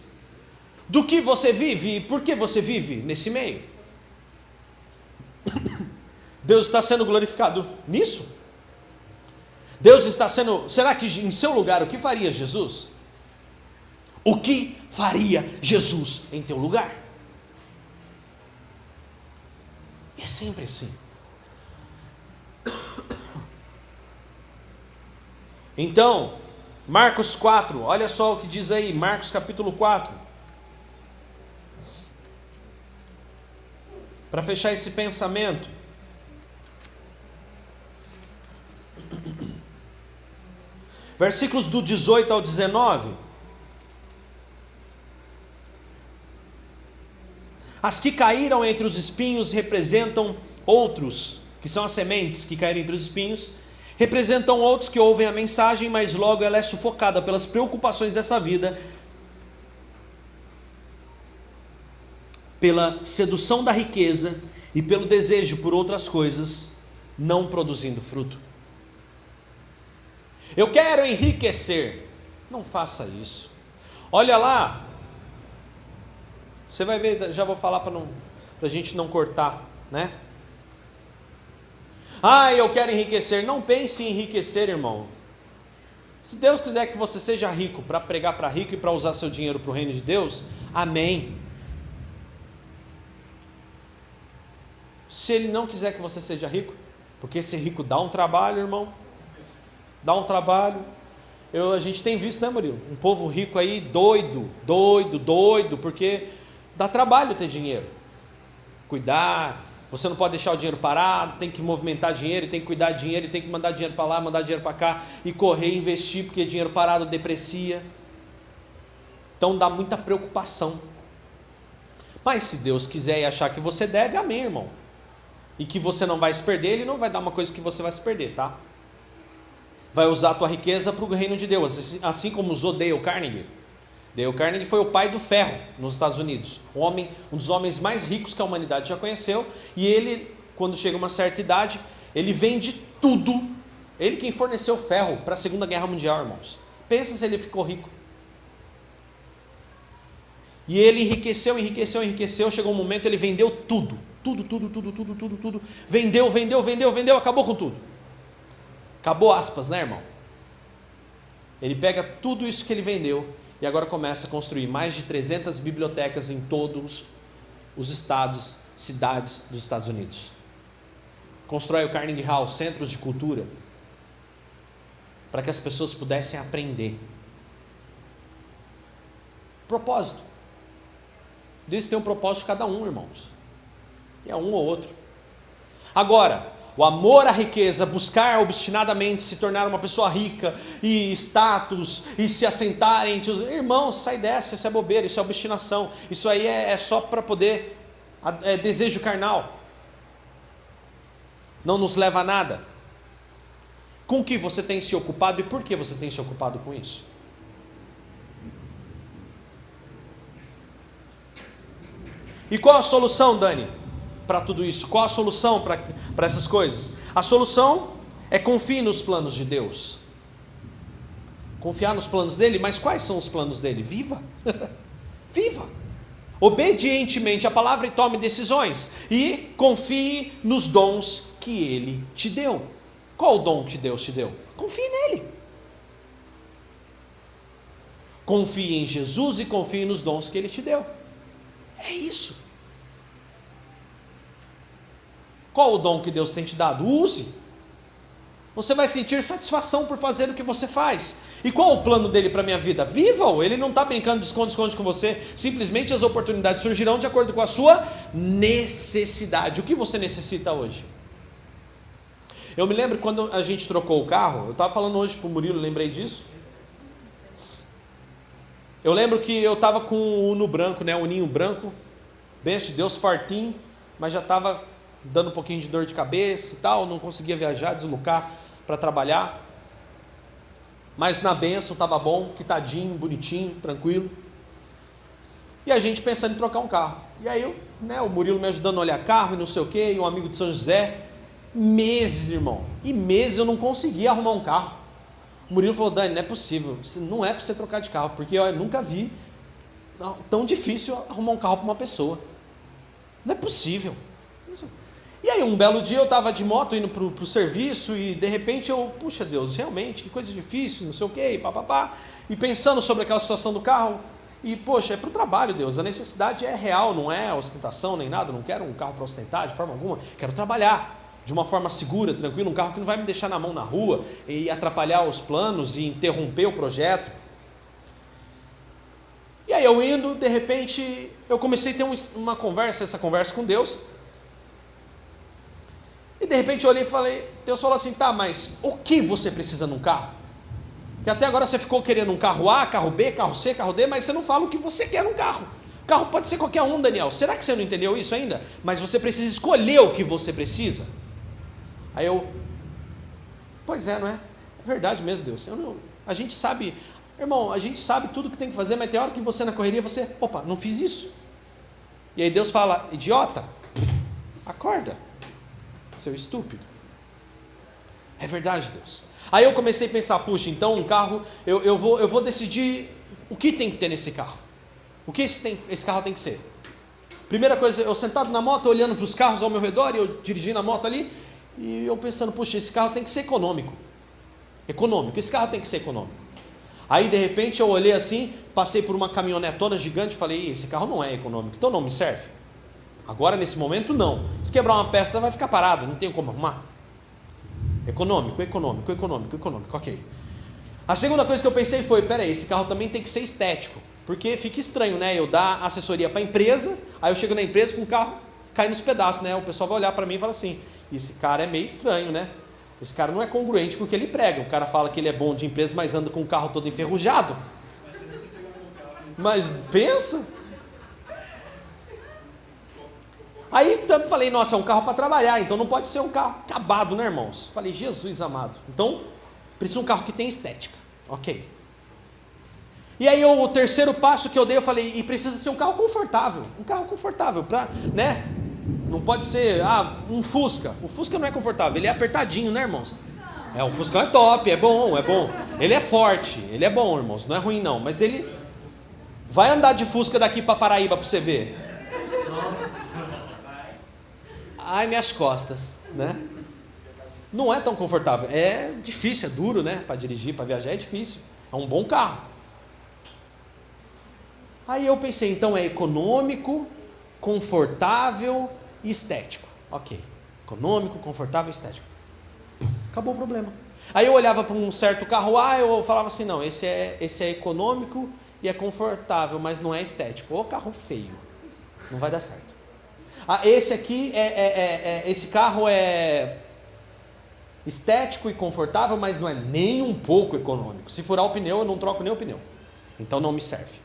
Do que você vive e por que você vive nesse meio. Deus está sendo glorificado nisso? Deus está sendo... Será que em seu lugar o que faria Jesus? O que faria Jesus em teu lugar? E é sempre assim. Então, Marcos 4, olha só o que diz aí, Marcos capítulo 4. Para fechar esse pensamento. Versículos do 18 ao 19. As que caíram entre os espinhos representam outros, que são as sementes que caíram entre os espinhos, representam outros que ouvem a mensagem, mas logo ela é sufocada pelas preocupações dessa vida, pela sedução da riqueza e pelo desejo por outras coisas, não produzindo fruto. Eu quero enriquecer. Não faça isso. Olha lá. Você vai ver, já vou falar para a gente não cortar, né? Eu quero enriquecer. Não pense em enriquecer, irmão. Se Deus quiser que você seja rico, para pregar para rico e para usar seu dinheiro para o reino de Deus, amém. Se Ele não quiser que você seja rico, porque ser rico dá um trabalho, irmão. Dá um trabalho. A gente tem visto, né, Murilo? Um povo rico aí, doido, porque dá trabalho ter dinheiro. Cuidar, você não pode deixar o dinheiro parado, tem que movimentar dinheiro, tem que cuidar de dinheiro, tem que mandar dinheiro para lá, mandar dinheiro para cá, e correr e investir, porque dinheiro parado deprecia. Então dá muita preocupação. Mas se Deus quiser e achar que você deve, amém, irmão. E que você não vai se perder, Ele não vai dar uma coisa que você vai se perder, tá? Vai usar a tua riqueza para o reino de Deus, assim como usou Dale Carnegie. Dale Carnegie foi o pai do ferro nos Estados Unidos, um dos homens mais ricos que a humanidade já conheceu, e ele, quando chega a uma certa idade, ele vende tudo. Ele quem forneceu ferro para a Segunda Guerra Mundial, irmãos. Pensa se ele ficou rico. E ele enriqueceu, chegou um momento, ele vendeu tudo. Vendeu, acabou com tudo. Acabou aspas, né, irmão? Ele pega tudo isso que ele vendeu e agora começa a construir mais de 300 bibliotecas em todos os estados, cidades dos Estados Unidos. Constrói o Carnegie Hall, centros de cultura, para que as pessoas pudessem aprender. Propósito. Deus tem um propósito de cada um, irmãos. E é um ou outro. Agora, o amor à riqueza, buscar obstinadamente se tornar uma pessoa rica, e status, e se assentar entre os irmãos, sai dessa, isso é bobeira, isso é obstinação, isso aí é só para poder, é desejo carnal, não nos leva a nada. Com o que você tem se ocupado e por que você tem se ocupado com isso? E qual a solução, Dani, para tudo isso? Qual a solução para essas coisas? A solução é confie nos planos de Deus. Confiar nos planos dele, mas quais são os planos dele? Viva! Viva! Obedientemente à palavra e tome decisões. E confie nos dons que ele te deu. Qual o dom que Deus te deu? Confie nele. Confie em Jesus e confie nos dons que ele te deu. É isso. Qual o dom que Deus tem te dado? Use. Você vai sentir satisfação por fazer o que você faz. E qual o plano dele para a minha vida? Viva-o. Ele não está brincando de esconde-esconde com você. Simplesmente as oportunidades surgirão de acordo com a sua necessidade. O que você necessita hoje? Eu me lembro quando a gente trocou o carro. Eu estava falando hoje para o Murilo, lembrei disso. Eu lembro que eu estava com o Uno branco, né? O Ninho branco. Benção de Deus, fartinho. Mas já estava dando um pouquinho de dor de cabeça e tal. Não conseguia viajar, deslocar para trabalhar. Mas na bênção estava bom, quitadinho, bonitinho, tranquilo. E a gente pensando em trocar um carro. E aí o Murilo me ajudando a olhar carro e não sei o quê. E um amigo de São José. Meses, irmão. E meses eu não conseguia arrumar um carro. O Murilo falou: Dani, não é possível. Não é para você trocar de carro. Porque eu nunca vi tão difícil arrumar um carro para uma pessoa. Não é possível. E aí um belo dia eu estava de moto indo para o serviço e de repente eu, puxa Deus, realmente, que coisa difícil, não sei o que, papapá. E pensando sobre aquela situação do carro, e poxa, é para o trabalho, Deus, a necessidade é real, não é ostentação nem nada, não quero um carro para ostentar de forma alguma, quero trabalhar de uma forma segura, tranquila, um carro que não vai me deixar na mão na rua e atrapalhar os planos e interromper o projeto. E aí eu indo, de repente, eu comecei a ter essa conversa com Deus. E de repente eu olhei e falei, Deus falou assim, tá, mas o que você precisa num carro? Que até agora você ficou querendo um carro A, carro B, carro C, carro D, mas você não fala o que você quer num carro. O carro pode ser qualquer um, Daniel. Será que você não entendeu isso ainda? Mas você precisa escolher o que você precisa. Aí eu, pois é, não é? É verdade mesmo, Deus. A gente sabe, irmão, a gente sabe tudo que tem que fazer, mas tem hora que você na correria, você, opa, não fiz isso. E aí Deus fala, idiota, acorda. Seu estúpido. É verdade, Deus. Aí eu comecei a pensar, puxa, então um carro, eu vou decidir o que tem que ter nesse carro. O que esse carro tem que ser. Primeira coisa, eu sentado na moto, olhando para os carros ao meu redor, e eu dirigindo a moto ali, e eu pensando, puxa, esse carro tem que ser econômico. Econômico, esse carro tem que ser econômico. Aí de repente eu olhei assim, passei por uma caminhonetona gigante, falei, esse carro não é econômico, então não me serve. Agora, nesse momento, não. Se quebrar uma peça, vai ficar parado, não tem como arrumar. Econômico, ok. A segunda coisa que eu pensei foi, peraí, esse carro também tem que ser estético. Porque fica estranho, né? Eu dar assessoria para a empresa, aí eu chego na empresa com o carro, cai nos pedaços, né? O pessoal vai olhar para mim e fala assim, esse cara é meio estranho, né? Esse cara não é congruente com o que ele prega. O cara fala que ele é bom de empresa, mas anda com o carro todo enferrujado. Mas pensa... Aí eu falei, nossa, é um carro para trabalhar, então não pode ser um carro acabado, né, irmãos? Falei, Jesus amado. Então, precisa de um carro que tenha estética. Ok. E aí o terceiro passo que eu dei, eu falei, e precisa ser um carro confortável. Um carro confortável, né? Não pode ser, um Fusca. O Fusca não é confortável, ele é apertadinho, né, irmãos? O Fusca é top, é bom. Ele é forte, ele é bom, irmãos, não é ruim não. Mas ele vai andar de Fusca daqui para Paraíba para você ver. Ai, minhas costas, né? Não é tão confortável, é difícil, é duro, né? Para dirigir, para viajar é difícil, é um bom carro. Aí eu pensei, então é econômico, confortável e estético. Ok, econômico, confortável e estético. Acabou o problema. Aí eu olhava para um certo carro A, eu falava assim, não, esse é econômico e é confortável, mas não é estético. Ô carro feio, não vai dar certo. Esse aqui, esse carro é estético e confortável, mas não é nem um pouco econômico. Se furar o pneu, eu não troco nem o pneu. Então não me serve.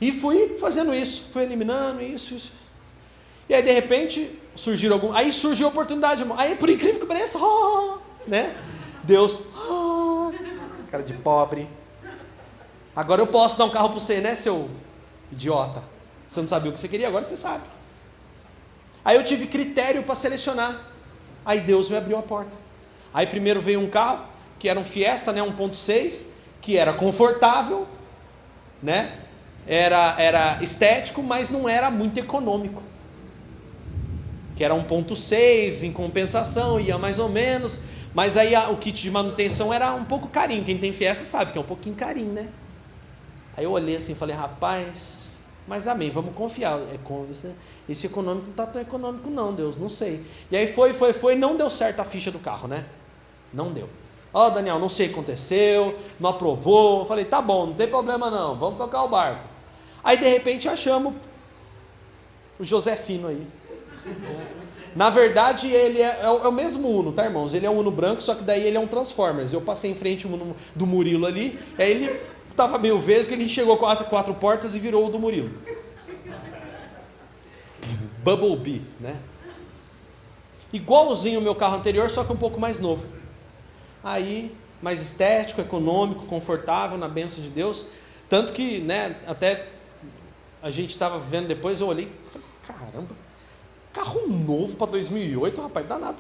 E fui fazendo isso, fui eliminando isso. E aí de repente aí surgiu a oportunidade, irmão. Aí por incrível que pareça, né? Deus, cara de pobre. Agora eu posso dar um carro para você, né, seu idiota? Você não sabia o que você queria, agora você sabe. Aí eu tive critério para selecionar. Aí Deus me abriu a porta. Aí primeiro veio um carro, que era um Fiesta, né, 1.6, que era confortável, né? Era estético, mas não era muito econômico. Que era 1.6, em compensação, ia mais ou menos. Mas aí o kit de manutenção era um pouco carinho. Quem tem Fiesta sabe que é um pouquinho carinho, né? Aí eu olhei assim e falei, rapaz, mas amém, vamos confiar. Esse econômico não está tão econômico não, Deus, não sei. E aí foi, não deu certo a ficha do carro, né? Não deu. Daniel, não sei o que aconteceu, não aprovou. Eu falei, tá bom, não tem problema não, vamos tocar o barco. Aí de repente achamos o Josefino aí. Na verdade ele é o mesmo Uno, tá, irmãos? Ele é um Uno branco, só que daí ele é um Transformers. Eu passei em frente do Murilo ali, aí ele estava meio vesgo, ele chegou com quatro portas e virou o do Murilo. Bumblebee, né? Igualzinho o meu carro anterior, só que um pouco mais novo. Aí, mais estético, econômico, confortável, na bênção de Deus. Tanto que, né, até a gente estava vendo depois, eu olhei e falei, caramba, carro novo para 2008, rapaz, danado.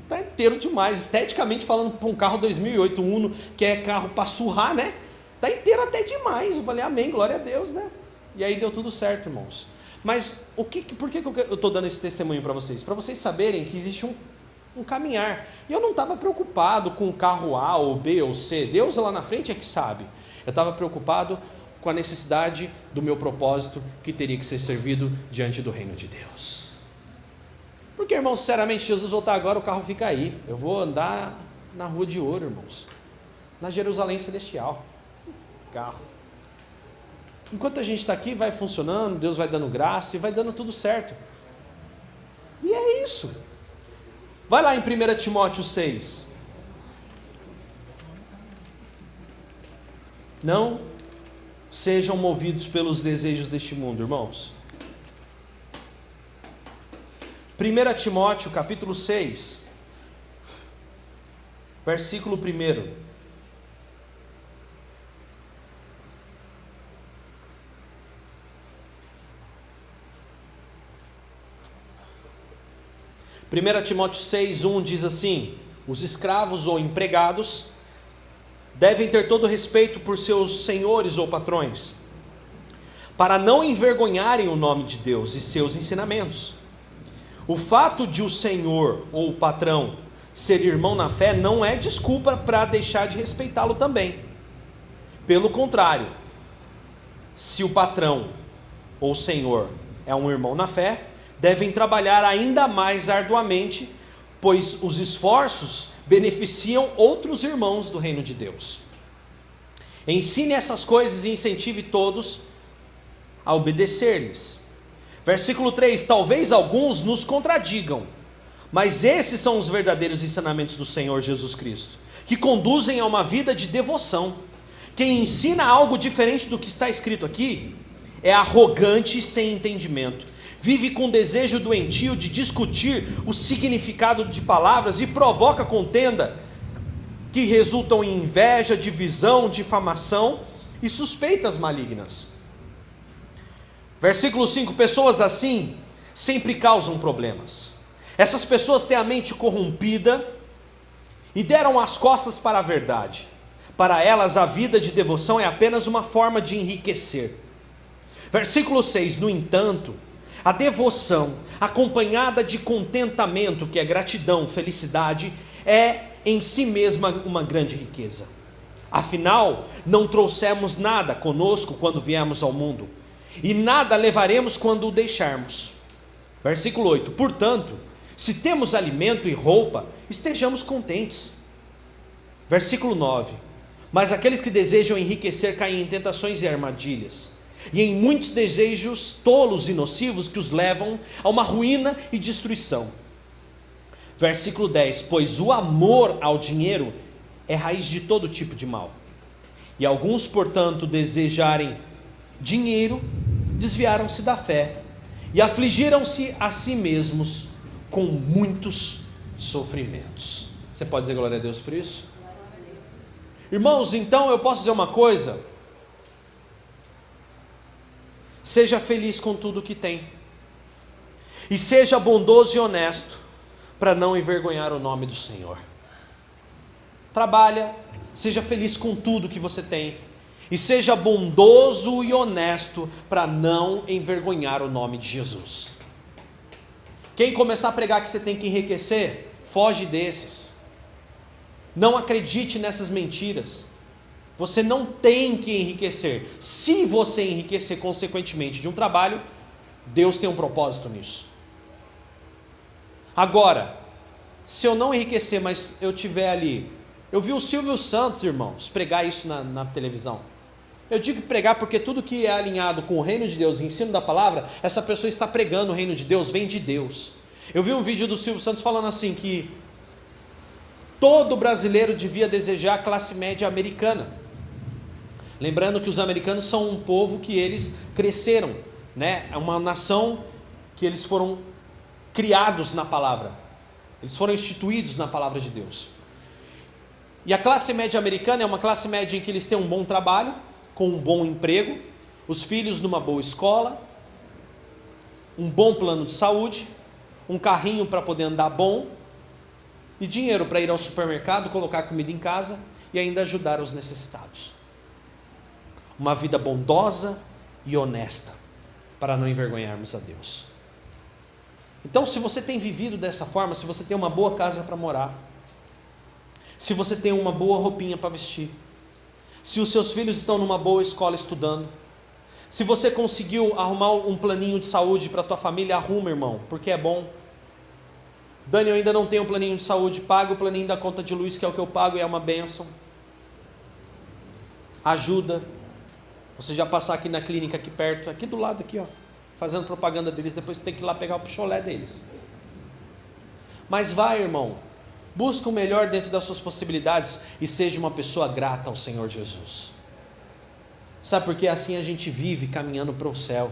Tá inteiro demais, esteticamente falando, para um carro 2008, um Uno, que é carro para surrar, né? Tá inteiro até demais. Eu falei, amém, glória a Deus, né? E aí deu tudo certo, irmãos. Mas por que eu estou dando esse testemunho para vocês? Para vocês saberem que existe um caminhar. E eu não estava preocupado com o carro A ou B ou C. Deus lá na frente é que sabe. Eu estava preocupado com a necessidade do meu propósito que teria que ser servido diante do reino de Deus. Porque, irmãos, sinceramente, se Jesus voltar agora, o carro fica aí. Eu vou andar na rua de ouro, irmãos. Na Jerusalém Celestial. Carro. Enquanto a gente está aqui, vai funcionando, Deus vai dando graça e vai dando tudo certo. E é isso. Vai lá em 1 Timóteo 6. Não sejam movidos pelos desejos deste mundo, irmãos. 1 Timóteo capítulo 6, versículo 1. 1 Timóteo 6,1 diz assim: os escravos ou empregados devem ter todo respeito por seus senhores ou patrões, para não envergonharem o nome de Deus e seus ensinamentos. O fato de o senhor ou o patrão ser irmão na fé não é desculpa para deixar de respeitá-lo também. Pelo contrário, se o patrão ou senhor é um irmão na fé, devem trabalhar ainda mais arduamente, pois os esforços beneficiam outros irmãos do reino de Deus. Ensine essas coisas e incentive todos a obedecer-lhes. Versículo 3: talvez alguns nos contradigam, mas esses são os verdadeiros ensinamentos do Senhor Jesus Cristo, que conduzem a uma vida de devoção. Quem ensina algo diferente do que está escrito aqui é arrogante e sem entendimento. Vive com desejo doentio de discutir o significado de palavras e provoca contenda que resultam em inveja, divisão, difamação e suspeitas malignas. Versículo 5: pessoas assim sempre causam problemas. Essas pessoas têm a mente corrompida e deram as costas para a verdade. Para elas a vida de devoção é apenas uma forma de enriquecer. Versículo 6: no entanto, a devoção acompanhada de contentamento, que é gratidão, felicidade, é em si mesma uma grande riqueza. Afinal, não trouxemos nada conosco quando viemos ao mundo, e nada levaremos quando o deixarmos. Versículo 8: portanto, se temos alimento e roupa, estejamos contentes. Versículo 9: Mas aqueles que desejam enriquecer caem em tentações e armadilhas, e em muitos desejos tolos e nocivos que os levam a uma ruína e destruição. Versículo 10: pois o amor ao dinheiro é raiz de todo tipo de mal. E alguns, portanto, desejarem dinheiro, desviaram-se da fé e afligiram-se a si mesmos com muitos sofrimentos. Você pode dizer glória a Deus por isso? Irmãos, então eu posso dizer uma coisa: seja feliz com tudo que tem, e seja bondoso e honesto, para não envergonhar o nome do Senhor. Trabalha, seja feliz com tudo que você tem, e seja bondoso e honesto, para não envergonhar o nome de Jesus. Quem começar a pregar que você tem que enriquecer, foge desses. Não acredite nessas mentiras. Você não tem que enriquecer. Se você enriquecer consequentemente de um trabalho, Deus tem um propósito nisso. Agora, se eu não enriquecer, mas eu tiver ali... Eu vi o Silvio Santos, irmãos, pregar isso na televisão. Eu digo pregar porque tudo que é alinhado com o reino de Deus, ensino da palavra, essa pessoa está pregando o reino de Deus, vem de Deus. Eu vi um vídeo do Silvio Santos falando assim, que todo brasileiro devia desejar a classe média americana. Lembrando que os americanos são um povo que eles cresceram, né? É uma nação que eles foram criados na palavra. Eles foram instituídos na palavra de Deus. E a classe média americana é uma classe média em que eles têm um bom trabalho, com um bom emprego, os filhos numa boa escola, um bom plano de saúde, um carrinho para poder andar bom, e dinheiro para ir ao supermercado, colocar comida em casa e ainda ajudar os necessitados. Uma vida bondosa e honesta, para não envergonharmos a Deus. Então, se você tem vivido dessa forma, se você tem uma boa casa para morar, se você tem uma boa roupinha para vestir, se os seus filhos estão numa boa escola estudando, se você conseguiu arrumar um planinho de saúde para a tua família, arruma, irmão, porque é bom. Dani, eu ainda não tenho um planinho de saúde, paga o planinho da conta de luz, que é o que eu pago, e é uma bênção. Ajuda. Você já passar aqui na clínica aqui perto, aqui do lado aqui, ó, fazendo propaganda deles, depois tem que ir lá pegar o picolé deles. Mas vai, irmão, busca o melhor dentro das suas possibilidades e seja uma pessoa grata ao Senhor Jesus. Sabe por quê? Assim a gente vive caminhando para o céu.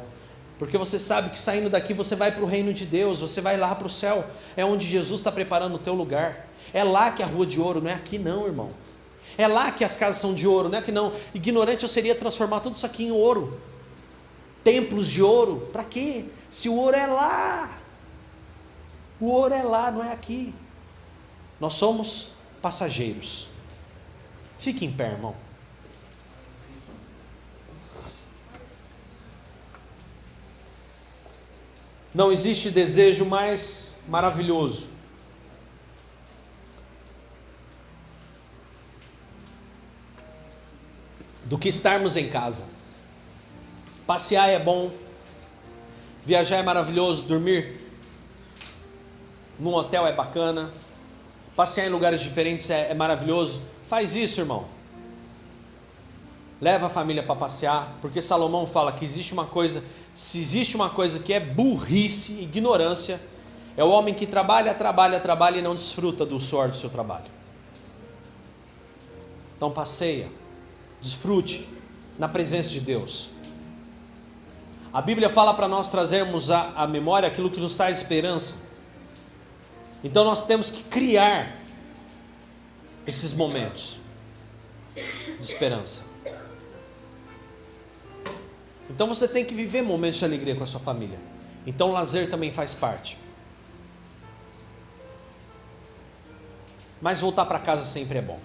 Porque você sabe que saindo daqui você vai para o reino de Deus, você vai lá para o céu, é onde Jesus está preparando o teu lugar. É lá que é a rua de ouro, não é aqui não, irmão. É lá que as casas são de ouro, não é aqui não. Ignorante eu seria transformar tudo isso aqui em ouro. Templos de ouro, para quê? Se o ouro é lá. O ouro é lá, não é aqui. Nós somos passageiros. Fique em pé, irmão. Não existe desejo mais maravilhoso do que estarmos em casa. Passear é bom, viajar é maravilhoso, dormir num hotel é bacana, passear em lugares diferentes é maravilhoso. Faz isso, irmão. Leva a família para passear, porque Salomão fala que existe uma coisa, se existe uma coisa que é burrice, ignorância, é o homem que trabalha e não desfruta do suor do seu trabalho. Então passeia, desfrute na presença de Deus. A Bíblia fala para nós trazermos à memória aquilo que nos traz esperança. Então nós temos que criar esses momentos de esperança. Então você tem que viver momentos de alegria com a sua família. Então o lazer também faz parte. Mas voltar para casa sempre é bom.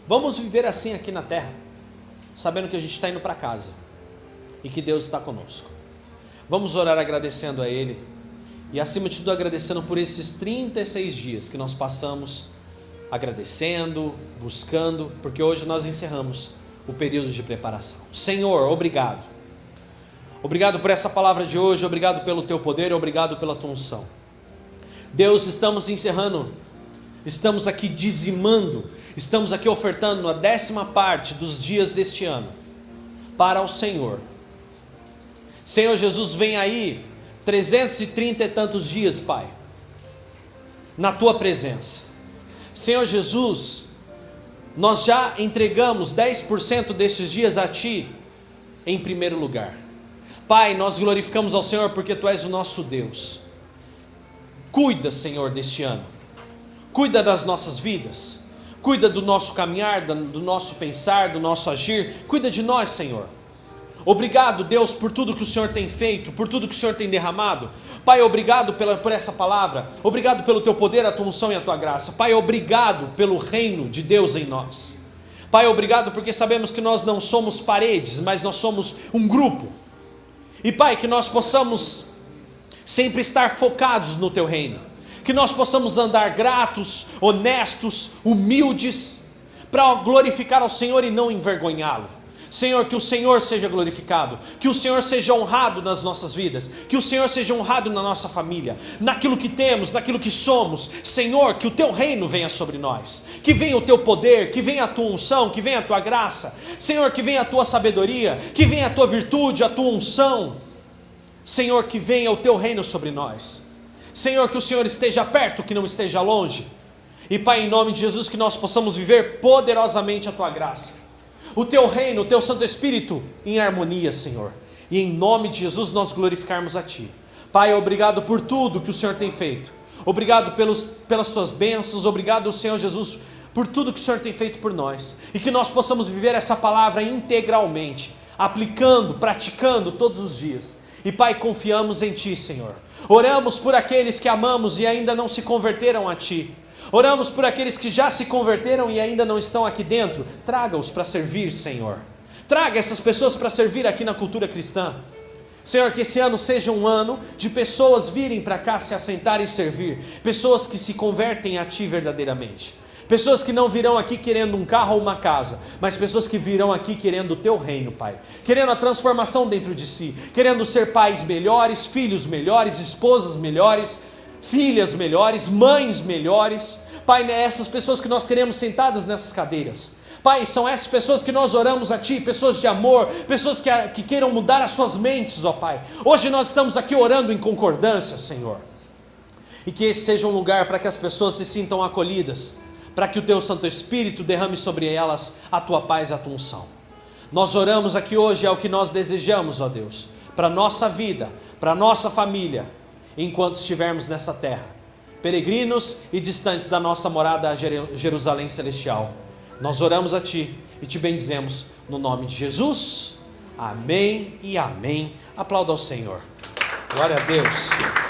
Vamos viver assim aqui na terra, sabendo que a gente está indo para casa e que Deus está conosco. Vamos orar agradecendo a Ele e acima de tudo agradecendo por esses 36 dias que nós passamos agradecendo, buscando, porque hoje nós encerramos o período de preparação. Senhor, obrigado. Obrigado por essa palavra de hoje, obrigado pelo Teu poder, obrigado pela Tua unção. Deus, estamos encerrando estamos aqui dizimando, estamos aqui ofertando a 10ª parte dos dias deste ano para o Senhor. Senhor Jesus, vem aí 330 e tantos dias, Pai, na Tua presença. Senhor Jesus, nós já entregamos 10% destes dias a Ti em primeiro lugar. Pai, nós glorificamos ao Senhor porque Tu és o nosso Deus. Cuida, Senhor, deste ano. Cuida das nossas vidas. Cuida do nosso caminhar, do nosso pensar, do nosso agir. Cuida de nós, Senhor. Obrigado, Deus, por tudo que o Senhor tem feito, por tudo que o Senhor tem derramado. Pai, obrigado por essa palavra. Obrigado pelo Teu poder, a Tua unção e a Tua graça. Pai, obrigado pelo reino de Deus em nós. Pai, obrigado porque sabemos que nós não somos paredes, mas nós somos um grupo. E Pai, que nós possamos sempre estar focados no Teu reino. Que nós possamos andar gratos, honestos, humildes, para glorificar ao Senhor e não envergonhá-lo. Senhor, que o Senhor seja glorificado, que o Senhor seja honrado nas nossas vidas, que o Senhor seja honrado na nossa família, naquilo que temos, naquilo que somos. Senhor, que o Teu reino venha sobre nós, que venha o Teu poder, que venha a Tua unção, que venha a Tua graça. Senhor, que venha a Tua sabedoria, que venha a Tua virtude, a Tua unção. Senhor, que venha o Teu reino sobre nós. Senhor, que o Senhor esteja perto, que não esteja longe. E Pai, em nome de Jesus, que nós possamos viver poderosamente a Tua graça, o Teu reino, o Teu Santo Espírito em harmonia, Senhor. E em nome de Jesus nós glorificarmos a Ti. Pai, obrigado por tudo que o Senhor tem feito. Obrigado pelas Tuas bênçãos. Obrigado, Senhor Jesus, por tudo que o Senhor tem feito por nós. E que nós possamos viver essa palavra integralmente, aplicando, praticando todos os dias. E Pai, confiamos em Ti, Senhor. Oramos por aqueles que amamos e ainda não se converteram a Ti. Oramos por aqueles que já se converteram e ainda não estão aqui dentro. Traga-os para servir, Senhor. Traga essas pessoas para servir aqui na cultura cristã. Senhor, que esse ano seja um ano de pessoas virem para cá se assentar e servir. Pessoas que se convertem a Ti verdadeiramente. Pessoas que não virão aqui querendo um carro ou uma casa, mas pessoas que virão aqui querendo o Teu reino, Pai. Querendo a transformação dentro de si. Querendo ser pais melhores, filhos melhores, esposas melhores, filhas melhores, mães melhores. Pai, essas pessoas que nós queremos sentadas nessas cadeiras. Pai, são essas pessoas que nós oramos a Ti, pessoas de amor, pessoas que queiram mudar as suas mentes, ó Pai. Hoje nós estamos aqui orando em concordância, Senhor. E que esse seja um lugar para que as pessoas se sintam acolhidas, para que o Teu Santo Espírito derrame sobre elas a Tua paz e a Tua unção. Nós oramos aqui hoje, é o que nós desejamos, ó Deus, para a nossa vida, para a nossa família, enquanto estivermos nessa terra, peregrinos e distantes da nossa morada a Jerusalém Celestial. Nós oramos a Ti e Te bendizemos no nome de Jesus. Amém e amém. Aplauda ao Senhor. Glória a Deus.